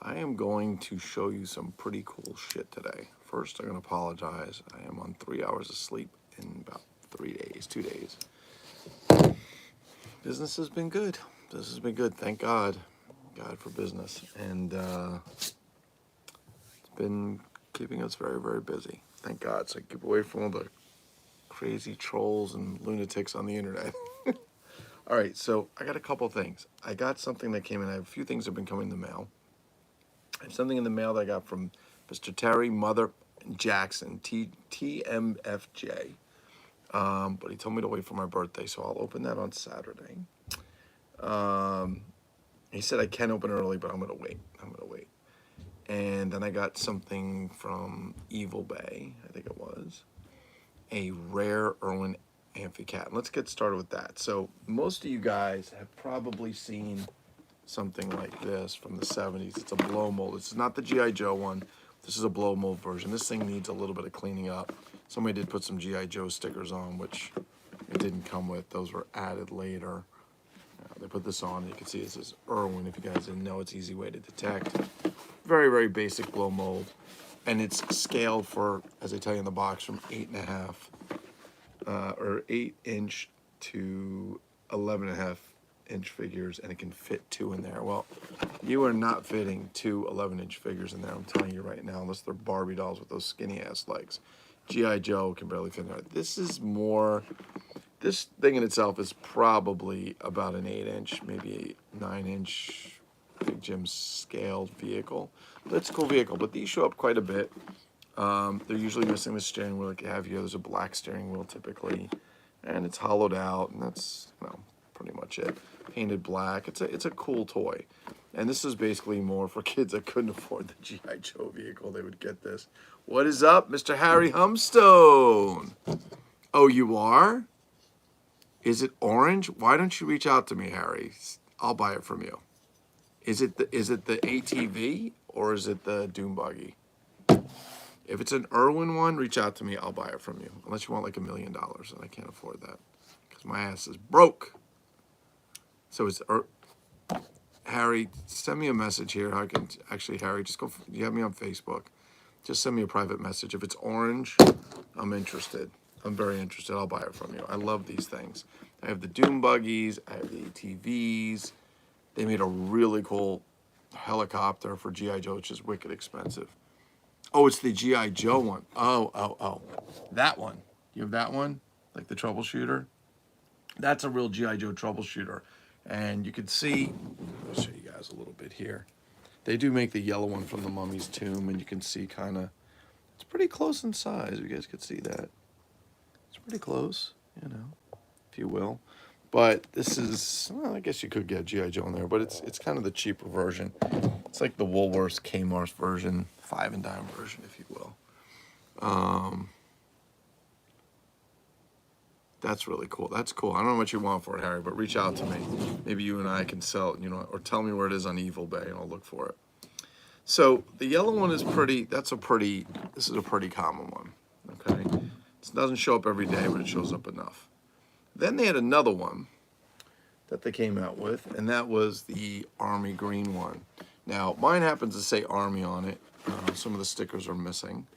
I am going to show you some pretty cool shit today. First, I'm going to apologize. I am on 3 hours of sleep in about 3 days, 2 days. Business has been good. This has been good. Thank God. God for business. And it's been keeping us very, very busy. Thank God. So keep away from all the crazy trolls and lunatics on the internet. All right, so I got a couple things. I got something that came in. I have a few things that have been coming in the mail. I have something in the mail that I got from Mr. Terry Mother Jackson, TMFJ. But he told me to wait for my birthday, so I'll open that on Saturday. He said I can open early, but I'm going to wait. And then I got something from Evil Bay, I think it was. A rare Irwin Amphicat. Let's get started with that. So most of you guys have probably seen something like this from the 70s. It's a blow mold. It's not the G.I. Joe one. This is a blow mold version. This thing needs a little bit of cleaning up. Somebody did put some G.I. Joe stickers on, which it didn't come with. Those were added later. They put this on. You can see it says Irwin. If you guys didn't know, it's an easy way to detect. Very, very basic blow mold. And it's scaled for, as I tell you in the box, from 8.5 or 8-inch to 11.5-inch figures, and it can fit 2 in there. Well, you are not fitting 2 11-inch figures in there, I'm telling you right now, unless they're Barbie dolls with those skinny ass legs. G.I. Joe can barely fit in there. This is more, this thing in itself is probably about an 8-inch, maybe a 9-inch Big Jim's scaled vehicle. But it's a cool vehicle, but these show up quite a bit. They're usually missing the steering wheel like you have here. There's a black steering wheel typically, and it's hollowed out, and that's, you know, pretty much it. Painted black. It's a cool toy. And this is basically more for kids that couldn't afford the G.I. Joe vehicle. They would get this. What is up, Mr. Harry Humstone? Oh, you are? Is it orange? Why don't you reach out to me, Harry? I'll buy it from you. Is it the ATV or is it the Doom Buggy? If it's an Irwin one, reach out to me. I'll buy it from you. Unless you want like $1 million, and I can't afford that because my ass is broke. So it's Harry. Send me a message here. I can actually, Harry, just go. You have me on Facebook. Just send me a private message. If it's orange, I'm interested. I'm very interested. I'll buy it from you. I love these things. I have the Doom Buggies. I have the ATVs. They made a really cool helicopter for G.I. Joe, which is wicked expensive. Oh, it's the G.I. Joe one. Oh. That one. You have that one? Like the troubleshooter? That's a real G.I. Joe troubleshooter. And you can see, I'll show you guys a little bit here. They do make the yellow one from the Mummy's Tomb, and you can see kind of, it's pretty close in size. You guys could see that. It's pretty close, you know, if you will. But this is, well, I guess you could get G.I. Joe in there, but it's kind of the cheaper version. It's like the Woolworths, Kmart's version, 5 and dime version, if you will. That's really cool. That's cool. I don't know what you want for it, Harry, but reach out to me. Maybe you and I can sell it, you know, or tell me where it is on Evil Bay, and I'll look for it. So the yellow one is pretty, this is a pretty common one, okay? It doesn't show up every day, but it shows up enough. Then they had another one that they came out with, and that was the Army green one. Now, mine happens to say Army on it. Some of the stickers are missing.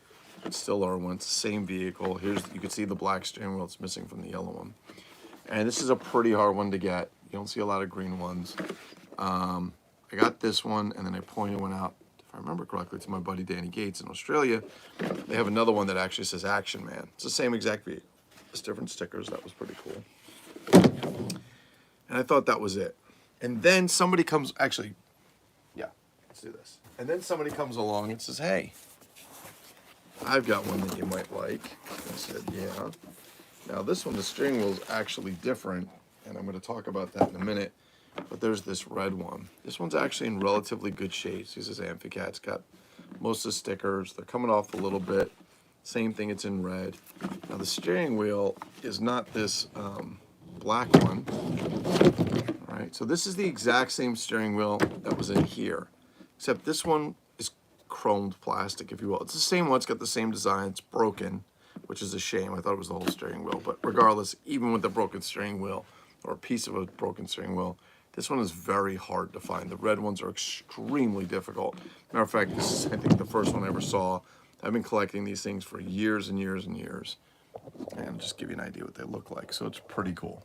It's still Irwin. It's the same vehicle. Here's, you can see the black steering wheel. It's missing from the yellow one. And this is a pretty hard one to get. You don't see a lot of green ones. I got this one, and then I pointed one out, if I remember correctly, to my buddy Danny Gates in Australia. They have another one that actually says Action Man. It's the same exact vehicle. It's different stickers. That was pretty cool. And I thought that was it. And then somebody comes, actually, yeah, let's do this. And then somebody comes along and says, hey, I've got one that you might like. I said, yeah. Now this one, the steering wheel is actually different, and I'm going to talk about that in a minute. But there's this red one. This one's actually in relatively good shape. This is Amphicat. It's got most of the stickers. They're coming off a little bit. Same thing, it's in red. Now the steering wheel is not this black one. All right, so this is the exact same steering wheel that was in here, except this one is chromed plastic, if you will. It's the same one, it's got the same design, it's broken, which is a shame. I thought it was the whole steering wheel, but regardless, even with the broken steering wheel, or a piece of a broken steering wheel, This one is very hard to find. The red ones are extremely difficult. Matter of fact, this is, I think, the first one I ever saw. I've been collecting these things for years and years and years. And I'll just give you an idea what they look like. So it's pretty cool.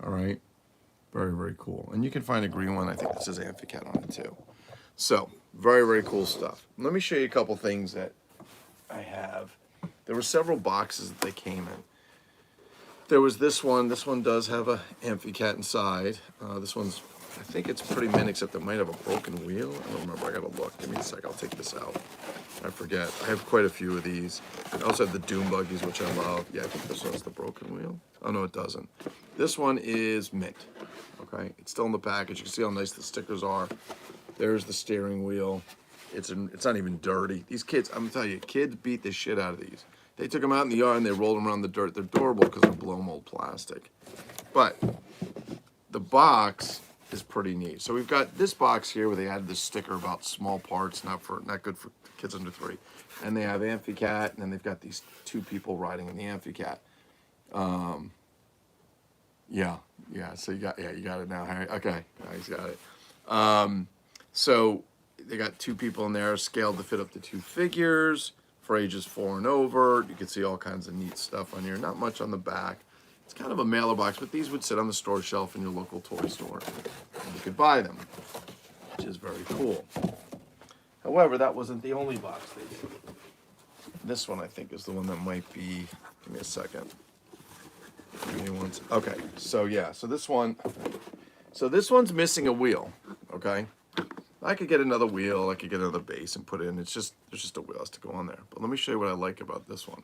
All right. Very, very cool. And you can find a green one. I think this says Amphicat on it too. So very, very cool stuff. Let me show you a couple things that I have. There were several boxes that they came in. There was this one. This one does have a Amphicat inside. This one's, I think it's pretty mint, except it might have a broken wheel. I don't remember. I gotta look. Give me a sec. I'll take this out. I forget. I have quite a few of these. I also have the Doom Buggies, which I love. Yeah, I think this one's the broken wheel. Oh, no, it doesn't. This one is mint. Okay, it's still in the package. You can see how nice the stickers are. There's the steering wheel. It's not even dirty. These kids, I'm telling you, kids beat the shit out of these. They took them out in the yard and they rolled them around the dirt. They're adorable because they're blow mold plastic. But the box is pretty neat. So we've got this box here where they added this sticker about small parts, not good for kids under 3. And they have Amphicat, and then they've got these 2 people riding in the Amphicat. Yeah. So you got it now, Harry. Okay, he's got it. So they got 2 people in there, scaled to fit up to 2 figures for ages 4 and over. You can see all kinds of neat stuff on here. Not much on the back. It's kind of a mailer box, but these would sit on the store shelf in your local toy store, and you could buy them, which is very cool. However, that wasn't the only box they did. This one, I think, is the one that might be. Give me a second. Okay, so yeah, so this one's missing a wheel. Okay, I could get another wheel, I could get another base and put it in. There's just a wheel has to go on there. But let me show you what I like about this one.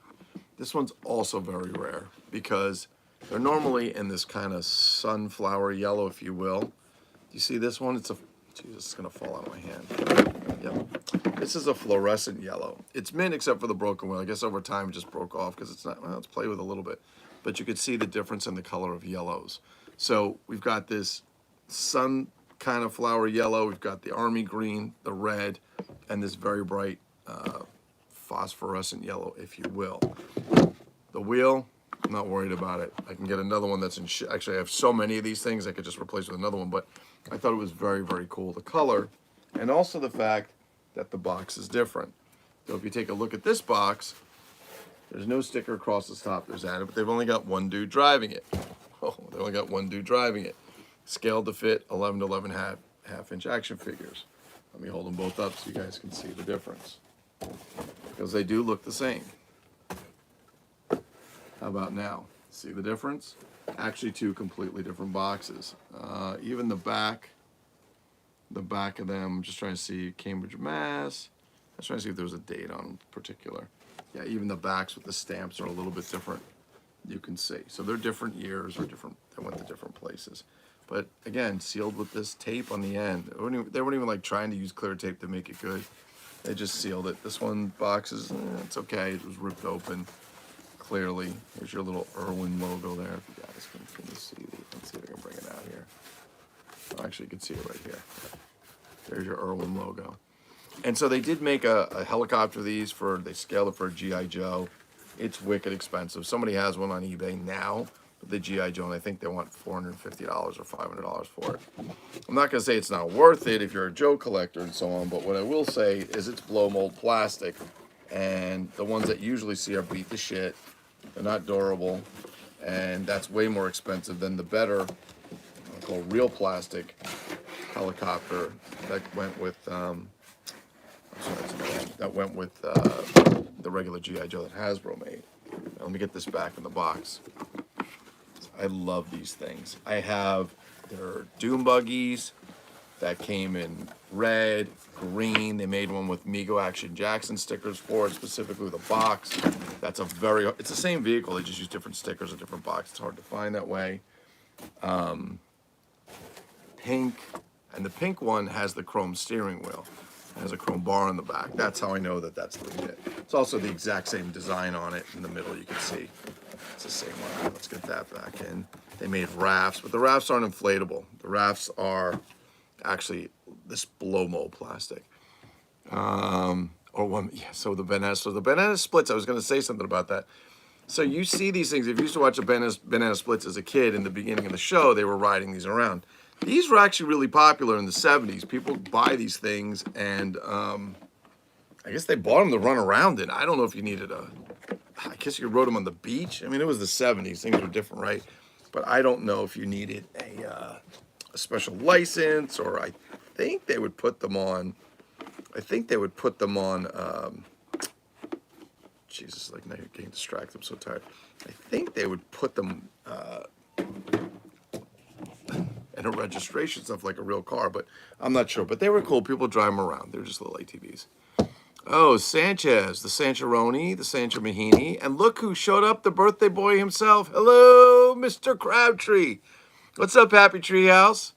This one's also very rare because they're normally in this kind of sunflower yellow, if you will. You see this one? Jesus, it's gonna fall out of my hand. Yep. This is a fluorescent yellow. It's mint except for the broken wheel. I guess over time it just broke off because it's not. Well, let's play with it a little bit. But you could see the difference in the color of yellows. So we've got this sun kind of flower yellow. We've got the army green, the red, and this very bright phosphorescent yellow, if you will. The wheel, I'm not worried about it. I can get another one that's in actually I have so many of these things I could just replace with another one, but I thought it was very, very cool. The color, and also the fact that the box is different. So if you take a look at this box, there's no sticker across the top. There's added, but they've only got 1 dude driving it. Oh, they only got 1 dude driving it. Scaled to fit 11 to 11 half-inch action figures. Let me hold them both up so you guys can see the difference. Because they do look the same. How about now? See the difference? Actually 2 completely different boxes. Even the back of them, I'm just trying to see Cambridge, Mass. I was trying to see if there was a date on them in particular. Yeah, even the backs with the stamps are a little bit different. You can see. So they're different years or different. They went to different places. But again, sealed with this tape on the end. They weren't even like trying to use clear tape to make it good. They just sealed it. This one box is, it's okay. It was ripped open clearly. Here's your little Irwin logo there. If you guys can see it. Let's see if I can bring it out here. Oh, actually, you can see it right here. There's your Irwin logo. And so they did make a helicopter of these they scaled it for a G.I. Joe. It's wicked expensive. Somebody has one on eBay now, the G.I. Joe, and I think they want $450 or $500 for it. I'm not gonna say it's not worth it if you're a Joe collector and so on, but what I will say is it's blow mold plastic, and the ones that you usually see are beat to shit. They're not durable, and that's way more expensive than the better, called real plastic helicopter that went with the regular G.I. Joe that Hasbro made. Now, let me get this back in the box. I love these things. I have their Doom Buggies that came in red, green. They made one with Mego Action Jackson stickers for it, specifically with a box. It's the same vehicle. They just use different stickers, a different box. It's hard to find that way. Pink, and the pink one has the chrome steering wheel. It has a chrome bar on the back. That's how I know that that's legit. It's also the exact same design on it in the middle, you can see. It's the same one. Let's get that back in. They made rafts, but the rafts aren't inflatable. The rafts are actually this blow mold plastic. So the banana splits, I was going to say something about that. So you see these things, if you used to watch a banana splits as a kid in the beginning of the show, they were riding these around. These were actually really popular in the 70s. People would buy these things, and I guess they bought them to run around in. I don't know if you needed I guess you rode them on the beach. I mean, it was the 70s. Things were different, right? But I don't know if you needed a special license, or I think they would put them on. Jesus, like now you're getting distracted. I'm so tired. I think they would put them in a registration stuff like a real car, but I'm not sure. But they were cool. People drive them around. They're just little ATVs. Oh, Sanchez, the Sancharoni, the Sancho Mahini. And look who showed up, the birthday boy himself. Hello, Mr. Crabtree. What's up, Happy Treehouse?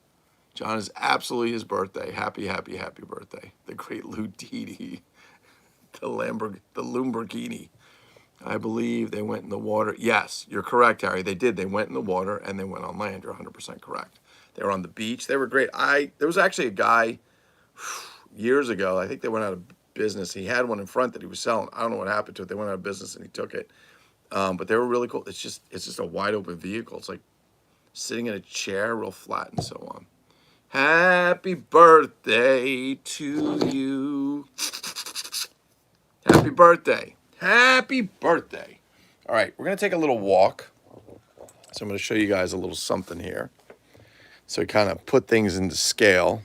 John, is absolutely his birthday. Happy, happy, happy birthday. The great Lou Didi, the Lamborghini. I believe they went in the water. Yes, you're correct, Harry. They did. They went in the water and they went on land. You're 100% correct. They were on the beach. They were great. There was actually a guy years ago. I think they went out of business. He had one in front that he was selling. I don't know what happened to it. They went out of business and he took it. But they were really cool. It's just a wide open vehicle. It's like sitting in a chair, real flat and so on. Happy birthday to you. Happy birthday. Happy birthday. All right, we're going to take a little walk. So I'm going to show you guys a little something here. So we kind of put things into scale.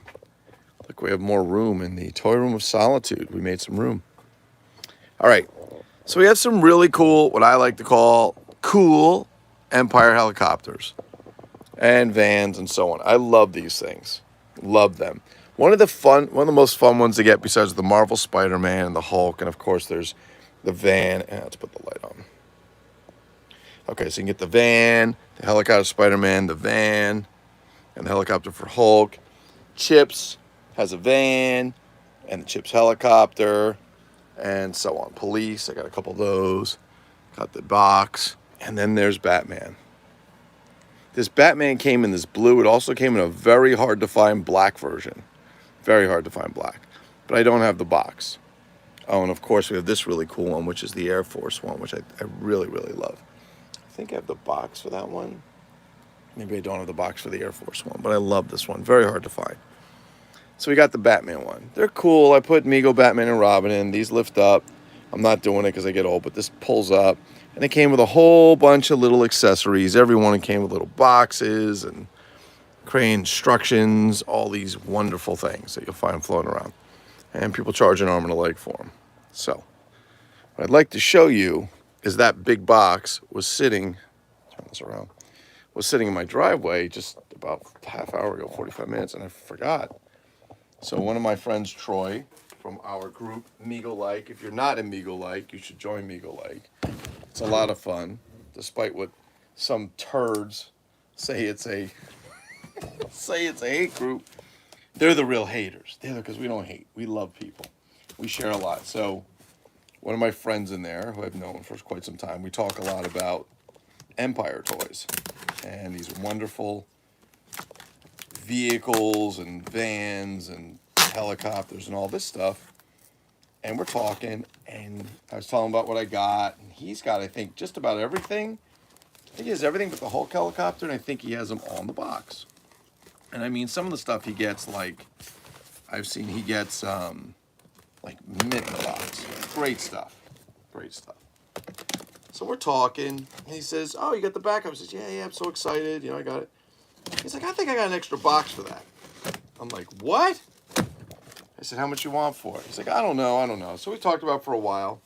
Look, we have more room in the toy room of solitude. We made some room. All right, so we have some really cool, what I like to call cool Empire helicopters and vans and so on. I love these things. Love them. One of the most fun ones to get, besides the Marvel Spider-Man and the Hulk, and of course there's the van. Let's put the light on. Okay, so you can get the van, the helicopter Spider-Man, the van, and the helicopter for Hulk. Chips has a van, and the Chips helicopter, and so on. Police, I got a couple of those. Got the box, and then there's Batman. This Batman came in this blue. It also came in a very hard to find black version. Very hard to find black. But I don't have the box. Oh, and of course we have this really cool one, which is the Air Force one, which I really, really love. I think I have the box for that one. Maybe I don't have the box for the Air Force one, but I love this one. Very hard to find. So we got the Batman one. They're cool. I put Mego, Batman, and Robin in. These lift up. I'm not doing it because I get old, but this pulls up. And it came with a whole bunch of little accessories. Every one came with little boxes and crane instructions, all these wonderful things that you'll find floating around. And people charge an arm and a leg for them. So what I'd like to show you is that big box was sitting, turn this around, was sitting in my driveway just about a half hour ago, 45 minutes, and I forgot. So one of my friends, Troy, from our group, MyMegoLike. If you're not in MyMegoLike, you should join MyMegoLike. It's a lot of fun, despite what some turds say it's a hate group. They're the real haters. They're because we don't hate. We love people. We share a lot. So one of my friends in there, who I've known for quite some time, we talk a lot about Empire toys and these wonderful vehicles and vans and helicopters and all this stuff. And we're talking, and I was telling him about what I got, and he's got, I think, just about everything. I think he has everything but the Hulk helicopter, and I think he has them all in the box. And I mean, some of the stuff he gets, like, I've seen he gets, like, mint in the box. Great stuff. Great stuff. So we're talking, and he says, oh, you got the backup? I says, yeah, I'm so excited. You know, I got it. He's like, I think I got an extra box for that. I'm like, what? I said, how much you want for it? He's like, I don't know. So we talked about it for a while,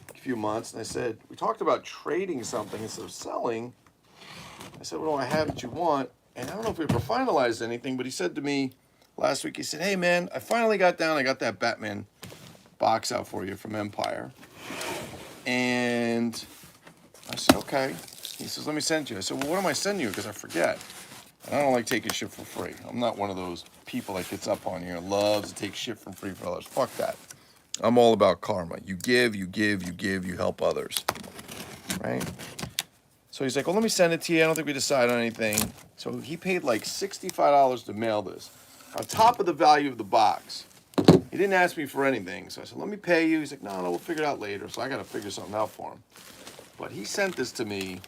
a few months, and I said, we talked about trading something instead of selling. I said, what do I have that you want? And I don't know if we ever finalized anything, but he said to me last week, he said, hey, man, I finally got that Batman box out for you from Empire. And I said, okay. He says, let me send you. I said, well, what am I sending you? Because I forget. And I don't like taking shit for free. I'm not one of those people that gets up on here and loves to take shit from free for others. Fuck that. I'm all about karma. You give, you help others. Right? So he's like, well, let me send it to you. I don't think we decided on anything. So he paid like $65 to mail this, on top of the value of the box. He didn't ask me for anything. So I said, let me pay you. He's like, no, we'll figure it out later. So I got to figure something out for him. But he sent this to me.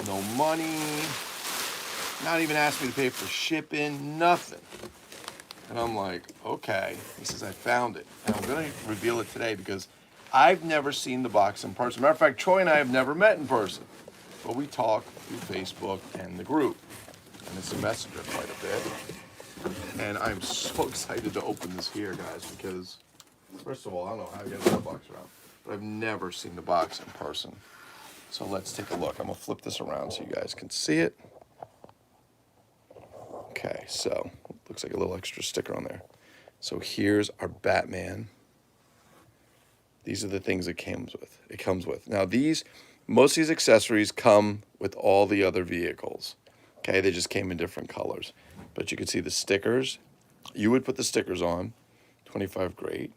no money, not even asked me to pay for shipping, nothing. And I'm like, okay. He says, I found it. And I'm going to reveal it today because I've never seen the box in person. Matter of fact, Troy and I have never met in person. But we talk through Facebook and the group. And it's a messenger quite a bit. And I'm so excited to open this here, guys, because, first of all, I don't know how you get that box around. But I've never seen the box in person. So let's take a look. I'm going to flip this around so you guys can see it. Okay, so looks like a little extra sticker on there. So here's our Batman. These are the things it comes with. Now most of these accessories come with all the other vehicles. Okay, they just came in different colors. But you can see the stickers. You would put the stickers on. 25 great.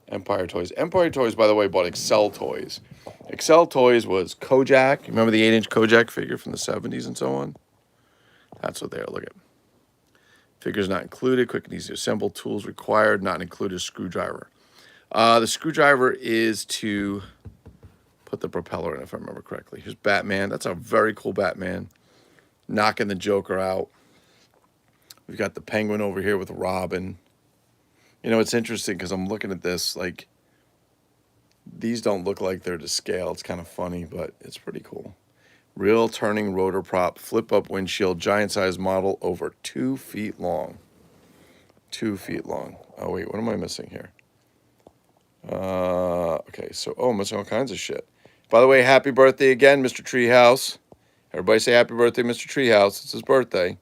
Empire Toys. Empire Toys, by the way, bought Excel Toys. Excel Toys was Kojak. You remember the 8-inch Kojak figure from the 70s and so on? That's what they are. Look at. Figures not included, quick and easy to assemble, tools required, not included, screwdriver. The screwdriver is to put the propeller in, if I remember correctly. Here's Batman. That's a very cool Batman. Knocking the Joker out. We've got the Penguin over here with Robin. You know, it's interesting because I'm looking at this, like, these don't look like they're to scale. It's kind of funny, but it's pretty cool. Real turning rotor prop, flip-up windshield, giant-sized model, over 2 feet long. 2 feet long. Oh, wait, what am I missing here? Okay, so, I'm missing all kinds of shit. By the way, happy birthday again, Mr. Treehouse. Everybody say happy birthday, Mr. Treehouse. It's his birthday.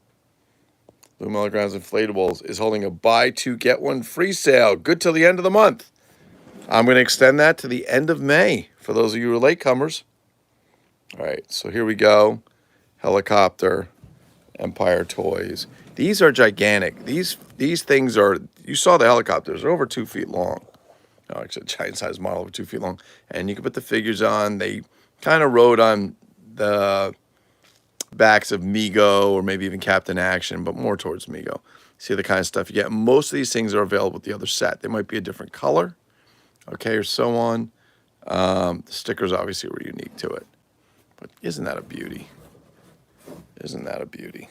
Lou Milligrams Inflatables is holding a buy two, get one free sale. Good till the end of the month. I'm going to extend that to the end of May for those of you who are latecomers. All right, so here we go. Helicopter, Empire Toys. These are gigantic. These things are, you saw the helicopters, they're over 2 feet long. Oh, actually, a giant-sized model over 2 feet long. And you can put the figures on. They kind of rode on the backs of Mego or maybe even Captain Action, but more towards Mego. See the kind of stuff you get. Most of these things are available with the other set. They might be a different color, okay, or so on. The stickers obviously were unique to it. But isn't that a beauty? Isn't that a beauty?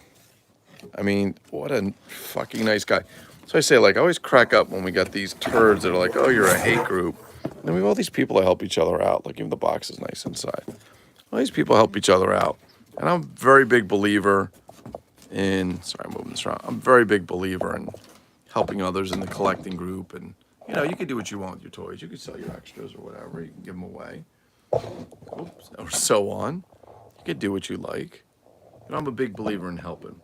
I mean, what a fucking nice guy. So I say, like, I always crack up when we got these turds that are like, oh, you're a hate group. And then we have all these people that help each other out. Like, even the box is nice inside. All these people help each other out. And I'm a very big believer in, sorry, I'm moving this around. I'm a very big believer in helping others in the collecting group. And, you know, you can do what you want with your toys. You can sell your extras or whatever. You can give them away. Oops, or so on. You can do what you like. And I'm a big believer in helping.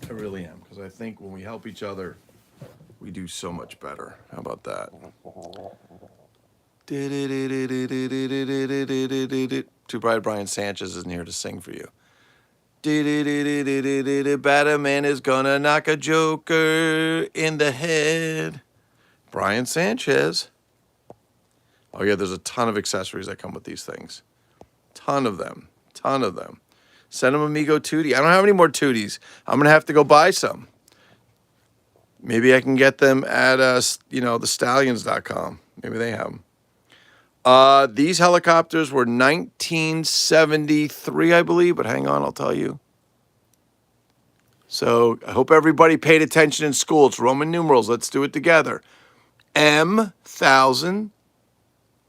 I really am. Because I think when we help each other, we do so much better. How about that? Too bad Brian Sanchez isn't here to sing for you. Batman is gonna knock a Joker in the head. Brian Sanchez. Oh yeah, there's a ton of accessories that come with these things. Ton of them. Ton of them. Send them Amigo Tootie. I don't have any more Tooties. I'm gonna have to go buy some. Maybe I can get them at thestallions.com. Maybe they have them. These helicopters were 1973, I believe, but hang on, I'll tell you. So I hope everybody paid attention in school. It's Roman numerals. Let's do it together. 100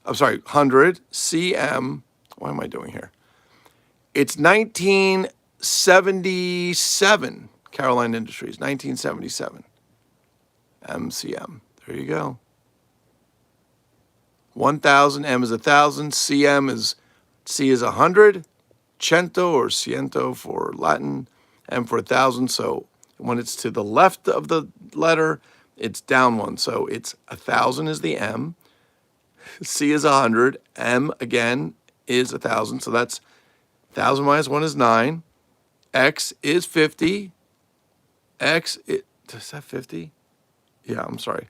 CM. What am I doing here? It's 1977, Caroline Industries, 1977. MCM. There you go. 1,000, M is 1,000, CM is, C is 100, cento or ciento for Latin, M for 1,000. So when it's to the left of the letter, it's down one. So it's 1,000 is the M, C is 100, M again is 1,000. So that's 1,000 minus 1 is 9. X is 50. Is that 50? Yeah, I'm sorry.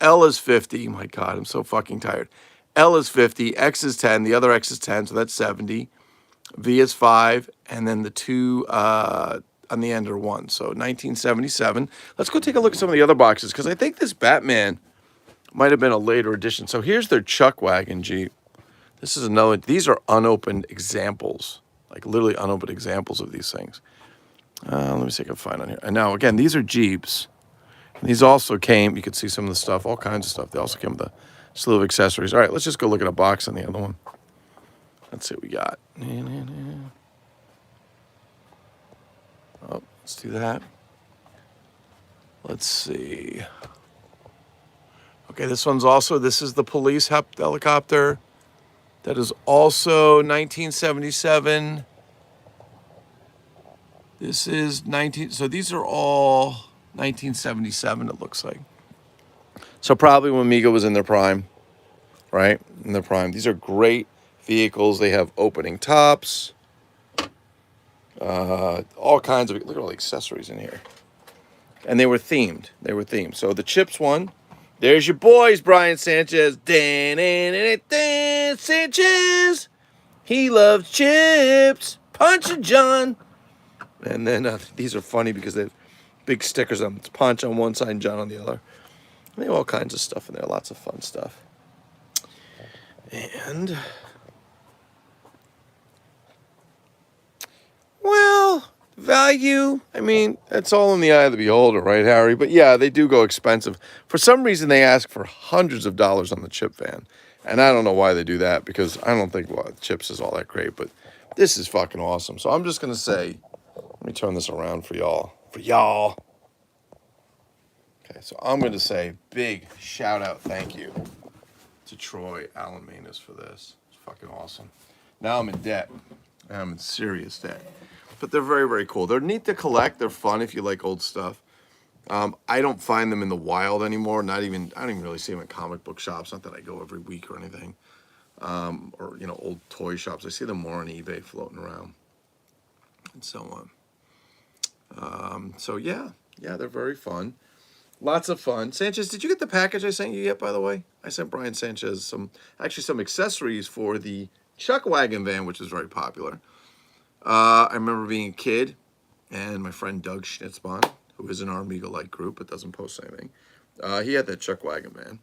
L is 50. My God, I'm so fucking tired. L is 50. X is 10. The other X is 10, so that's 70. V is 5. And then the 2 on the end are 1. So 1977. Let's go take a look at some of the other boxes, because I think this Batman might have been a later edition. So here's their Chuck Wagon Jeep. This is another. These are unopened examples. like literally unopened examples of these things. Let me see if I can find on here. And now, again, these are Jeeps. These also came, you could see some of the stuff, all kinds of stuff. They also came with a slew of accessories. All right, let's just go look at a box on the other one. Let's see what we got. Oh, let's do that. Let's see. Okay, this is the police helicopter. That is also 1977. This is so these are all 1977, it looks like. So probably when Mego was in their prime, right? In their prime. These are great vehicles. They have opening tops. All kinds of, look at all the accessories in here. And they were themed. So the Chips one, there's your boys, Brian Sanchez. Sanchez, he loves chips. Punch and John. And then these are funny because they have big stickers on them. It's Punch on one side and John on the other. And they have all kinds of stuff in there. Lots of fun stuff. And, well, value, I mean, it's all in the eye of the beholder, right, Harry? But yeah, they do go expensive. For some reason, they ask for hundreds of dollars on the chip van. And I don't know why they do that, because I don't think chips is all that great. But this is fucking awesome. So I'm just going to say, let me turn this around for y'all. Okay, so I'm going to say big shout out, thank you to Troy Alamanis for this. It's fucking awesome. Now I'm in debt. I'm in serious debt. But they're very, very cool. They're neat to collect. They're fun if you like old stuff. I don't find them in the wild anymore. I don't even really see them at comic book shops. Not that I go every week or anything. Or, old toy shops. I see them more on eBay floating around. And so on. So yeah, they're very fun. Lots of fun. Sanchez, did you get the package I sent you yet, by the way? I sent Brian Sanchez some accessories for the Chuck Wagon van, which is very popular. I remember being a kid, and my friend Doug Schnitzbahn, who is in our MyMegoLike group but doesn't post anything, he had that Chuck Wagon van.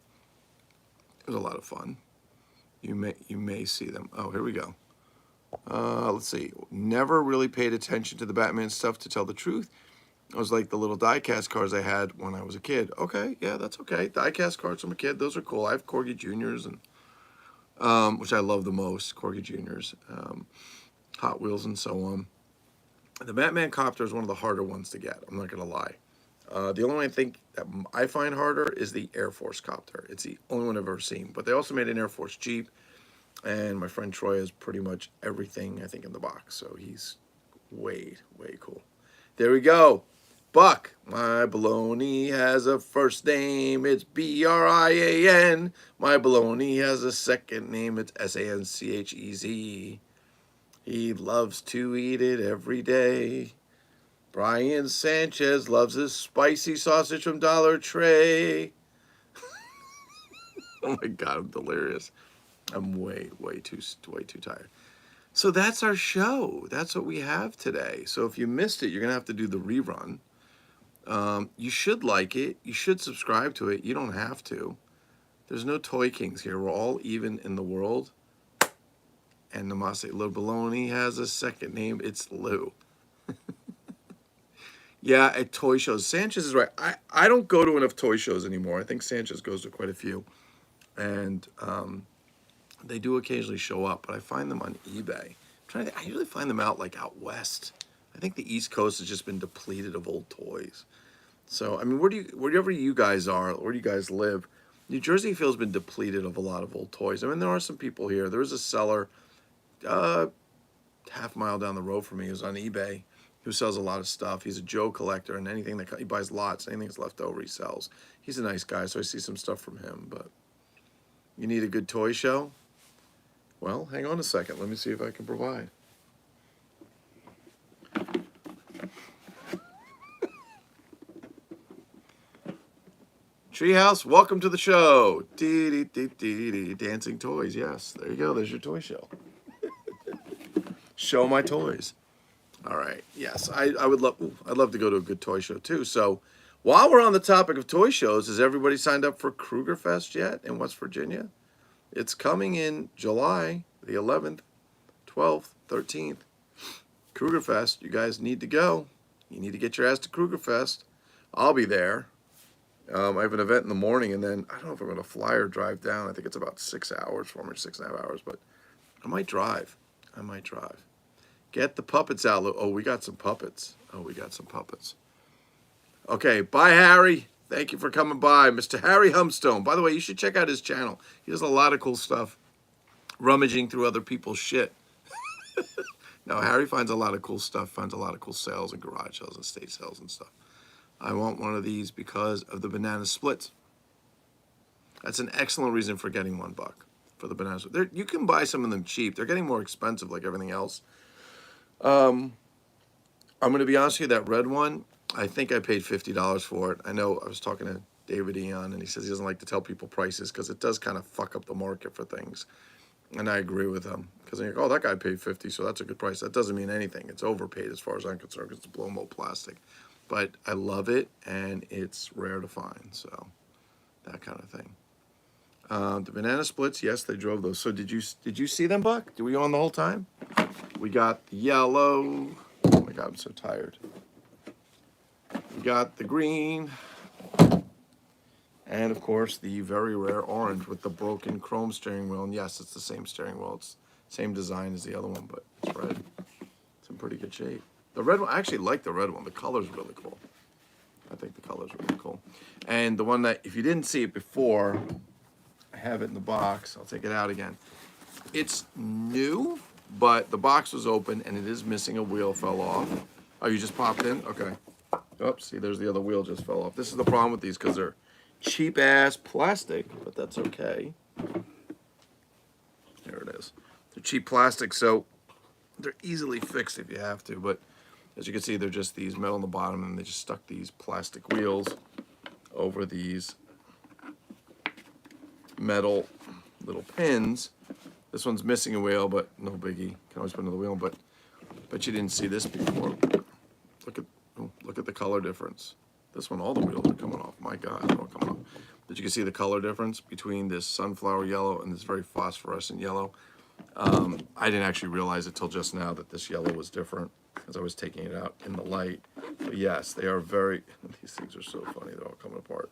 It was a lot of fun. You may see them. Oh, here we go. Let's see. Never really paid attention to the Batman stuff, to tell the truth. It was like the little die-cast cars I had when I was a kid. Okay, yeah, that's okay. Die-cast cars from a kid, those are cool. I have Corgi Juniors, and which I love the most, Corgi Juniors, Hot Wheels, and so on. The Batman Copter is one of the harder ones to get, I'm not going to lie. The only one I think that I find harder is the Air Force Copter. It's the only one I've ever seen. But they also made an Air Force Jeep, and my friend Troy has pretty much everything, I think, in the box. So he's way, way cool. There we go. Buck, my baloney has a first name, it's B-R-I-A-N. My baloney has a second name, it's S-A-N-C-H-E-Z. He loves to eat it every day. Brian Sanchez loves his spicy sausage from Dollar Tree. Oh my God, I'm delirious. I'm way too tired. So that's our show. That's what we have today. So if you missed it, you're going to have to do the rerun. You should like it. You should subscribe to it. You don't have to. There's no Toy Kings here. We're all even in the world. And Namaste. Lou Baloney has a second name. It's Lou. Yeah, at toy shows. Sanchez is right. I don't go to enough toy shows anymore. I think Sanchez goes to quite a few. And they do occasionally show up, but I find them on eBay. I usually find them out out west. I think the East Coast has just been depleted of old toys. So, I mean, wherever you guys are, where do you guys live, New Jersey feels been depleted of a lot of old toys. I mean, there are some people here. There is a seller half mile down the road from me who's on eBay who sells a lot of stuff. He's a Joe collector, and anything he buys lots, anything that's left over he sells. He's a nice guy, so I see some stuff from him. But you need a good toy show? Well, hang on a second. Let me see if I can provide. Treehouse, welcome to the show. Dancing toys, yes. There you go. There's your toy show. Show my toys. All right. Yes, I'd love to go to a good toy show too. So, while we're on the topic of toy shows, has everybody signed up for Krugerfest yet in West Virginia? It's coming in July the 11th, 12th, 13th. Krugerfest, you guys need to go. You need to get your ass to Krugerfest. I'll be there. I have an event in the morning, and then I don't know if I'm going to fly or drive down. I think it's about 6 hours for me, 6.5 hours, but I might drive. I might drive. Get the puppets out. Oh, we got some puppets. Oh, we got some puppets. Okay, bye, Harry. Thank you for coming by. Mr. Harry Humstone. By the way, you should check out his channel. He does a lot of cool stuff, rummaging through other people's shit. No, Harry finds a lot of cool stuff, finds a lot of cool sales and garage sales and estate sales and stuff. I want one of these because of the banana splits. That's an excellent reason for getting $1 for the banana split. You can buy some of them cheap. They're getting more expensive like everything else. I'm going to be honest with you, that red one, I think I paid $50 for it. I know I was talking to David Eon, and he says he doesn't like to tell people prices because it does kind of fuck up the market for things. And I agree with him because they're like, oh, that guy paid $50, so that's a good price. That doesn't mean anything. It's overpaid as far as I'm concerned because it's blow mold plastic. But I love it, and it's rare to find, so that kind of thing. The banana splits, yes, they drove those. So did you see them, Buck? Did we on the whole time? We got the yellow. Oh my God, I'm so tired. We got the green. And of course, the very rare orange with the broken chrome steering wheel. And yes, it's the same steering wheel. It's the same design as the other one, but it's red. It's in pretty good shape. The red one, I actually like the red one. The color's really cool. I think the color's really cool. And the one that, if you didn't see it before, I have it in the box. I'll take it out again. It's new, but the box was open and it is missing a wheel, fell off. Oh, you just popped in? Okay. Oops, see, there's the other wheel just fell off. This is the problem with these because they're cheap ass plastic, but that's okay. There it is. They're cheap plastic, so they're easily fixed if you have to, but as you can see, they're just these metal on the bottom, and they just stuck these plastic wheels over these metal little pins. This one's missing a wheel, but no biggie. Can always put another wheel, but you didn't see this before. Look at the color difference. This one, all the wheels are coming off. My God, they're all coming off. But you can see the color difference between this sunflower yellow and this very phosphorescent yellow. I didn't actually realize it till just now that this yellow was different as I was taking it out in the light. But yes, they are very, these things are so funny. They're all coming apart.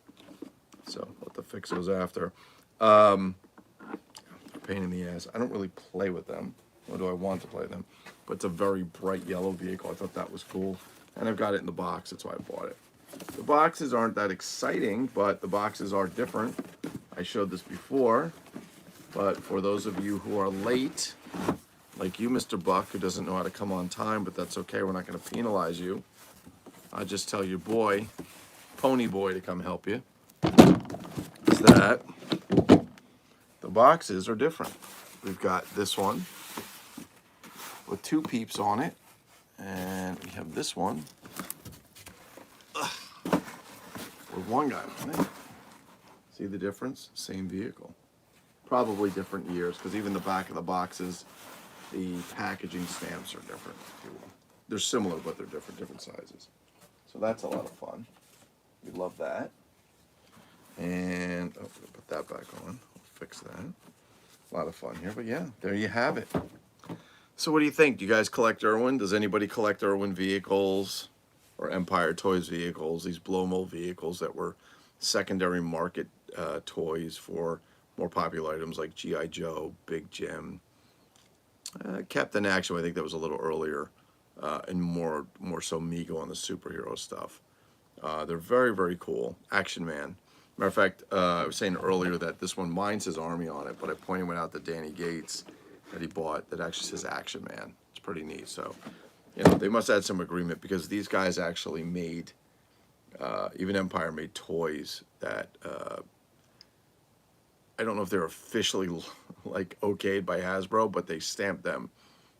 So I'll have to fix those after. They're a pain in the ass. I don't really play with them, nor do I want to play them. But it's a very bright yellow vehicle. I thought that was cool. And I've got it in the box. That's why I bought it. The boxes aren't that exciting, but the boxes are different. I showed this before, but for those of you who are late, like you, Mr. Buck, who doesn't know how to come on time, but that's okay. We're not going to penalize you. I'll just tell your boy, Pony Boy, to come help you. Is that the boxes are different. We've got this one with 2 peeps on it, and we have this one with 1 guy on it. See the difference? Same vehicle. Probably different years, because even the back of the boxes, the packaging stamps are different. They're similar, but they're different sizes. So that's a lot of fun. We love that. And I'll put that back on. I'll fix that. A lot of fun here, but yeah, there you have it. So what do you think? Do you guys collect Irwin? Does anybody collect Irwin vehicles or Empire Toys vehicles? These blow mold vehicles that were secondary market toys for more popular items like G.I. Joe, Big Jim, Captain Action. I think that was a little earlier, and more so Mego on the superhero stuff. They're very, very cool. Action Man. Matter of fact, I was saying earlier that this one mine says Army on it, but I pointed one out to Danny Gates that he bought that actually says Action Man. It's pretty neat. So, you know, they must have had some agreement because these guys actually made, even Empire made toys that, I don't know if they're officially like okayed by Hasbro, but they stamped them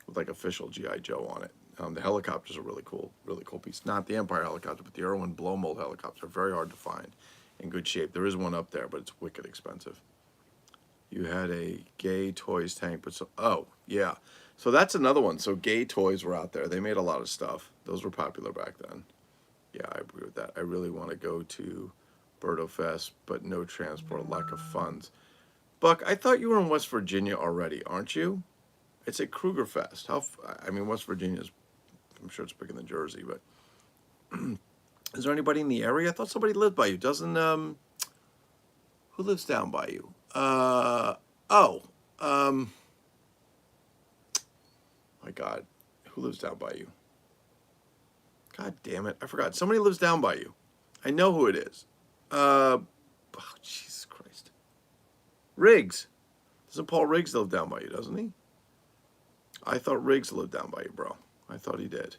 with like official G.I. Joe on it. The helicopters are really cool piece. Not the Empire helicopter, but the Irwin blow mold helicopter. Very hard to find, in good shape. There is one up there, but it's wicked expensive. You had a gay toys tank, but oh yeah, so that's another one. So gay toys were out there. They made a lot of stuff. Those were popular back then. Yeah, I agree with that. I really want to go to Birdo Fest, but no transport, lack of funds. Buck, I thought you were in West Virginia already, aren't you? It's at Krugerfest. I mean, West Virginia's I'm sure it's bigger than Jersey, but is there anybody in the area? I thought somebody lived by you. Doesn't who lives down by you? My God, who lives down by you? God damn it, I forgot. Somebody lives down by you. I know who it is. Oh, Jesus Christ. Riggs. Doesn't Paul Riggs live down by you, doesn't he? I thought Riggs lived down by you, bro. I thought he did.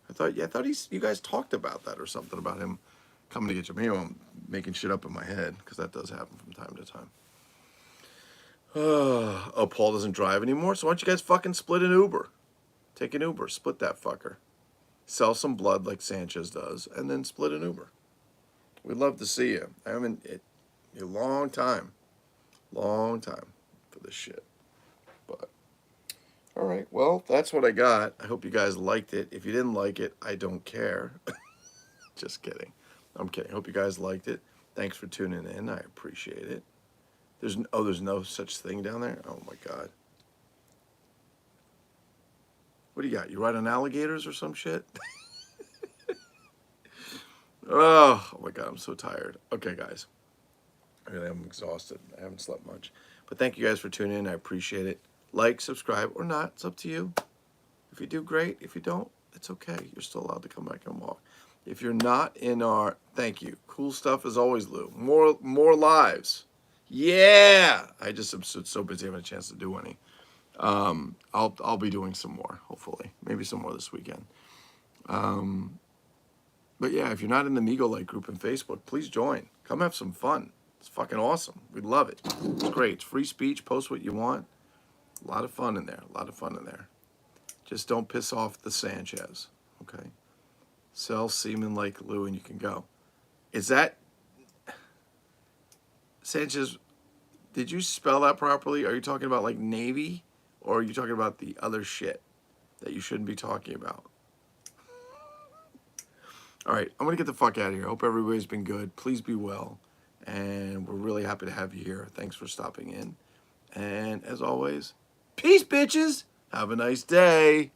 I thought you guys talked about that or something about him coming to get you. Maybe I'm making shit up in my head because that does happen from time to time. Oh, Paul doesn't drive anymore, so why don't you guys fucking split an Uber? Take an Uber, split that fucker. Sell some blood like Sanchez does, and then split an Uber. We'd love to see you. I haven't a long time for this shit. But all right, well, that's what I got. I hope you guys liked it. If you didn't like it, I don't care. Just kidding. I'm kidding. Hope you guys liked it. Thanks for tuning in. I appreciate it. There's no such thing down there? Oh my God. What do you got? You ride on alligators or some shit? Oh my God, I'm so tired. Okay, guys. I really am exhausted. I haven't slept much. But thank you guys for tuning in. I appreciate it. Like, subscribe, or not. It's up to you. If you do, great. If you don't, it's okay. You're still allowed to come back and walk. If you're not in our... Thank you. Cool stuff as always, Lou. More lives. Yeah! I just am so busy having a chance to do any. I'll be doing some more, hopefully. Maybe some more this weekend. But yeah, if you're not in the MyMegoLike group on Facebook, please join. Come have some fun. It's fucking awesome. We love it. It's great. It's free speech. Post what you want. A lot of fun in there. A lot of fun in there. Just don't piss off the Sanchez. Okay? Sell semen like Lou and you can go. Is that... Sanchez, did you spell that properly? Are you talking about like Navy? Or are you talking about the other shit that you shouldn't be talking about? All right, I'm going to get the fuck out of here. I hope everybody's been good. Please be well. And we're really happy to have you here. Thanks for stopping in. And as always, peace, bitches. Have a nice day.